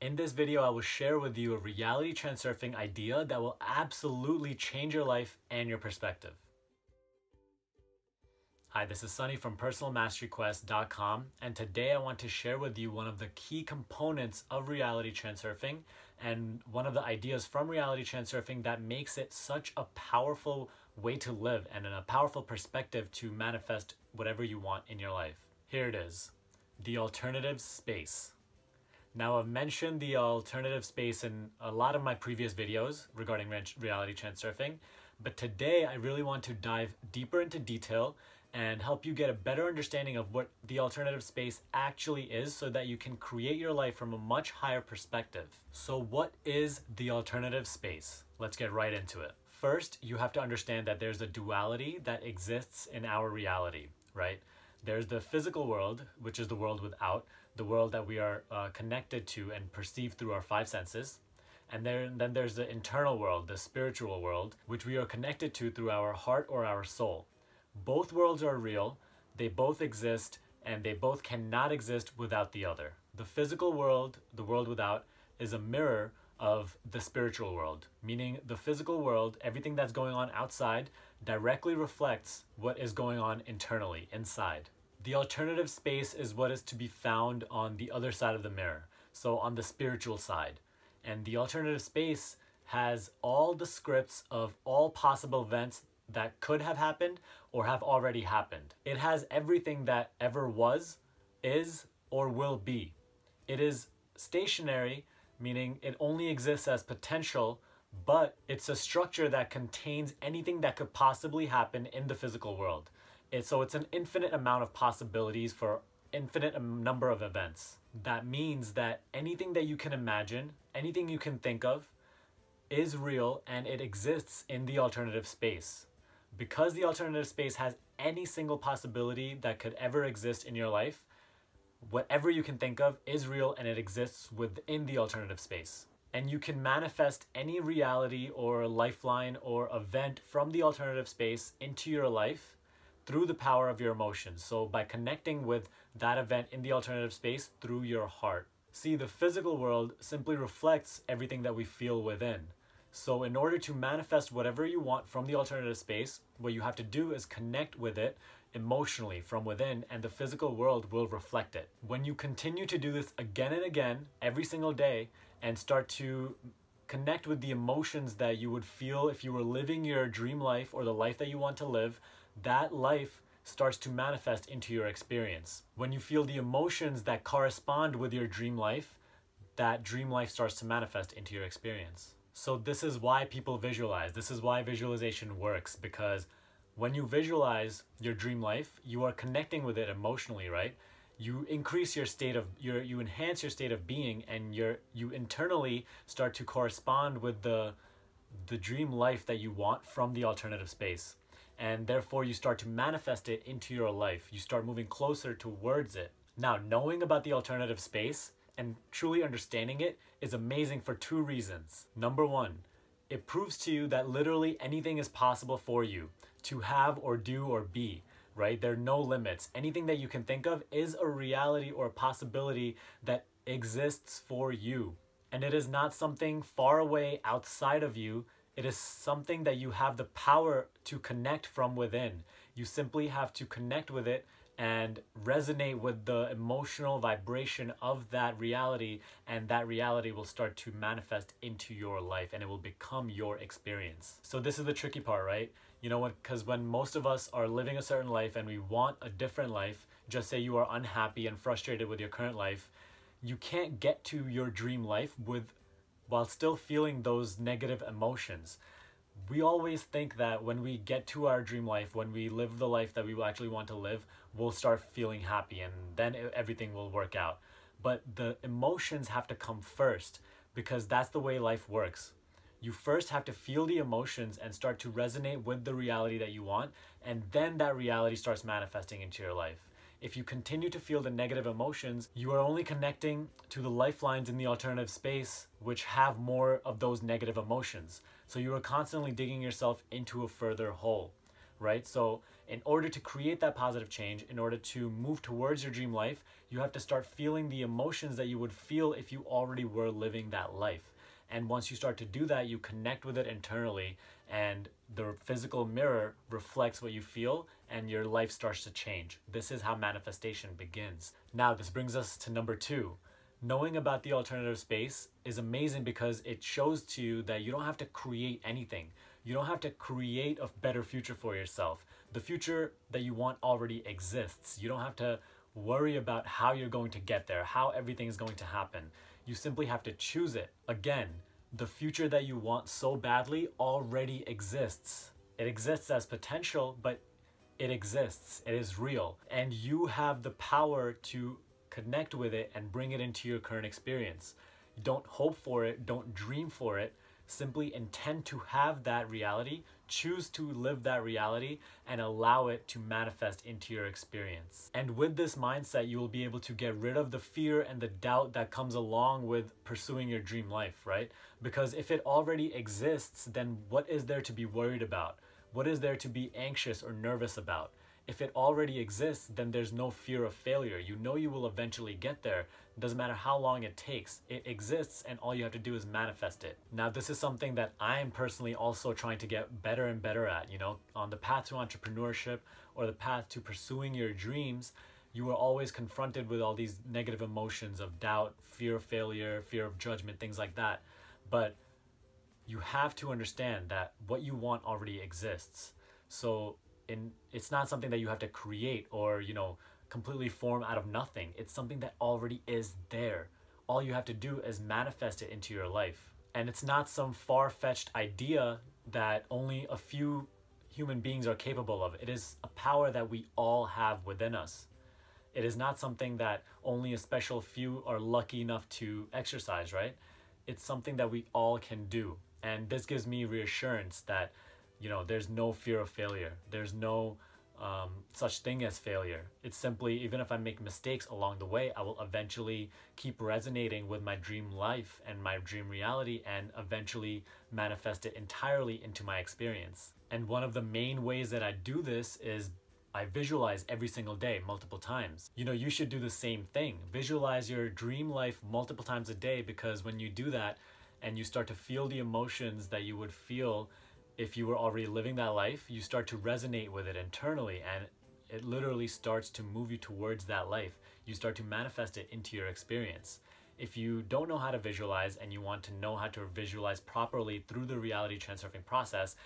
In this video, I will share with you a reality transurfing idea that will absolutely change your life and your perspective. Hi, this is Sunny from personalmasteryquest.com, and today I want to share with you one of the key components of reality transurfing and one of the ideas from reality transurfing that makes it such a powerful way to live and a powerful perspective to manifest whatever you want in your life. Here it is, the alternative space. Now, I've mentioned the alternative space in a lot of my previous videos regarding reality transurfing, but today I really want to dive deeper into detail and help you get a better understanding of what the alternative space actually is so that you can create your life from a much higher perspective. So what is the alternative space? Let's get right into it. First, you have to understand that there's a duality that exists in our reality, right? There's the physical world, which is the world without, the world that we are connected to and perceive through our five senses. And then there's the internal world, the spiritual world, which we are connected to through our heart or our soul. Both worlds are real, they both exist, and they both cannot exist without the other. The physical world, the world without, is a mirror of the spiritual world, meaning the physical world, everything that's going on outside, directly reflects what is going on internally, inside. The alternative space is what is to be found on the other side of the mirror, so on the spiritual side. And the alternative space has all the scripts of all possible events that could have happened or have already happened. It has everything that ever was, is, or will be. It is stationary, meaning it only exists as potential, but it's a structure that contains anything that could possibly happen in the physical world. So it's an infinite amount of possibilities for infinite number of events. That means that anything that you can imagine, anything you can think of, is real and it exists in the alternative space. Because the alternative space has any single possibility that could ever exist in your life, whatever you can think of is real and it exists within the alternative space. And you can manifest any reality or lifeline or event from the alternative space into your life through the power of your emotions. So by connecting with that event in the alternative space through your heart. See, the physical world simply reflects everything that we feel within. So in order to manifest whatever you want from the alternative space, what you have to do is connect with it emotionally from within, and the physical world will reflect it. When you continue to do this again and again, every single day, and start to connect with the emotions that you would feel if you were living your dream life or the life that you want to live, that life starts to manifest into your experience. When you feel the emotions that correspond with your dream life, that dream life starts to manifest into your experience. So this is why people visualize. This is why visualization works, because when you visualize your dream life, you are connecting with it emotionally, right? You increase your state of, you enhance your state of being, and you internally start to correspond with the dream life that you want from the alternative space. And therefore you start to manifest it into your life. You start moving closer towards it. Now, knowing about the alternative space and truly understanding it is amazing for two reasons. Number one, it proves to you that literally anything is possible for you to have or do or be, right? There are no limits. Anything that you can think of is a reality or a possibility that exists for you. And it is not something far away outside of you. It is something that you have the power to connect from within. You simply have to connect with it and resonate with the emotional vibration of that reality, and that reality will start to manifest into your life and it will become your experience. So this is the tricky part, right? You know what? Because when most of us are living a certain life and we want a different life, just say you are unhappy and frustrated with your current life, you can't get to your dream life while still feeling those negative emotions. We always think that when we get to our dream life, when we live the life that we actually want to live, we'll start feeling happy and then everything will work out. But the emotions have to come first, because that's the way life works. You first have to feel the emotions and start to resonate with the reality that you want, and then that reality starts manifesting into your life. If you continue to feel the negative emotions, you are only connecting to the lifelines in the alternative space, which have more of those negative emotions. So you are constantly digging yourself into a further hole. right? So in order to create that positive change, in order to move towards your dream life, you have to start feeling the emotions that you would feel if you already were living that life. And once you start to do that, you connect with it internally, and the physical mirror reflects what you feel, and your life starts to change. This is how manifestation begins. Now, this brings us to number 2. Knowing about the alternative space is amazing because it shows to you that you don't have to create anything. You don't have to create a better future for yourself. The future that you want already exists. You don't have to worry about how you're going to get there, how everything is going to happen. You simply have to choose it. Again, the future that you want so badly already exists. It exists as potential, but it exists. It is real. And you have the power to connect with it and bring it into your current experience. Don't hope for it, don't dream for it. Simply intend to have that reality, choose to live that reality, and allow it to manifest into your experience. And with this mindset, you will be able to get rid of the fear and the doubt that comes along with pursuing your dream life, right? Because if it already exists, then what is there to be worried about? What is there to be anxious or nervous about? If it already exists, then there's no fear of failure. You know you will eventually get there. It doesn't matter how long it takes. It exists, and all you have to do is manifest it. Now, this is something that I am personally also trying to get better and better at. You know, on the path to entrepreneurship or the path to pursuing your dreams, you are always confronted with all these negative emotions of doubt, fear of failure, fear of judgment, things like that. But you have to understand that what you want already exists. So it's not something that you have to create or, completely form out of nothing. It's something that already is there. All you have to do is manifest it into your life. And it's not some far-fetched idea that only a few human beings are capable of. It is a power that we all have within us. It is not something that only a special few are lucky enough to exercise, right? It's something that we all can do. And this gives me reassurance that there's no fear of failure. There's no such thing as failure. It's simply, even if I make mistakes along the way, I will eventually keep resonating with my dream life and my dream reality and eventually manifest it entirely into my experience. And one of the main ways that I do this is I visualize every single day, multiple times. You should do the same thing. Visualize your dream life multiple times a day, because when you do that and you start to feel the emotions that you would feel if you were already living that life, you start to resonate with it internally, and it literally starts to move you towards that life. You start to manifest it into your experience. If you don't know how to visualize and you want to know how to visualize properly through the reality transurfing process,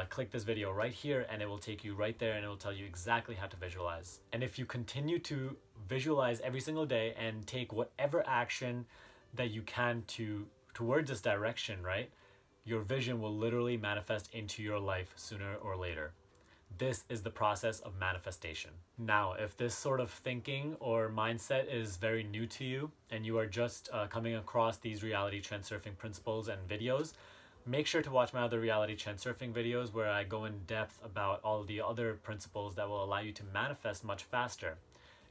click this video right here and it will take you right there, and it will tell you exactly how to visualize. And if you continue to visualize every single day and take whatever action that you can towards this direction, right? Your vision will literally manifest into your life sooner or later. This is the process of manifestation. Now, if this sort of thinking or mindset is very new to you and you are just coming across these reality transurfing principles and videos, make sure to watch my other reality transurfing videos where I go in depth about all the other principles that will allow you to manifest much faster.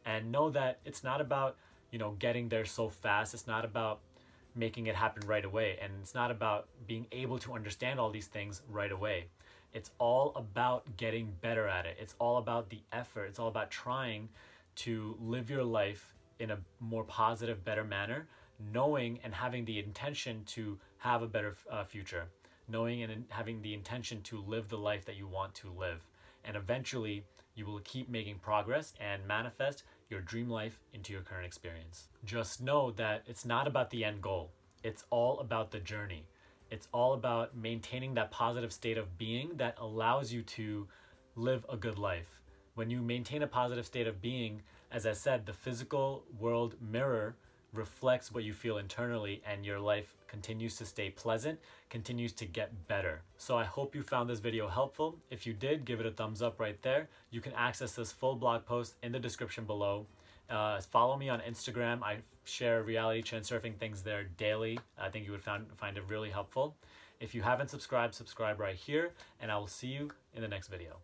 And know that it's not about, getting there so fast. It's not about making it happen right away. And it's not about being able to understand all these things right away. It's all about getting better at it. It's all about the effort. It's all about trying to live your life in a more positive, better manner, knowing and having the intention to have a better future, knowing and having the intention to live the life that you want to live. And eventually you will keep making progress and manifest your dream life into your current experience. Just know that it's not about the end goal. It's all about the journey. It's all about maintaining that positive state of being that allows you to live a good life. When you maintain a positive state of being, as I said, the physical world mirror reflects what you feel internally, and your life continues to stay pleasant, continues to get better. So I hope you found this video helpful. If you did, give it a thumbs up right there. You can access this full blog post in the description below. Follow me on Instagram. I share reality transurfing things there daily. I think you would find it really helpful. If you haven't subscribed, subscribe right here, and I will see you in the next video.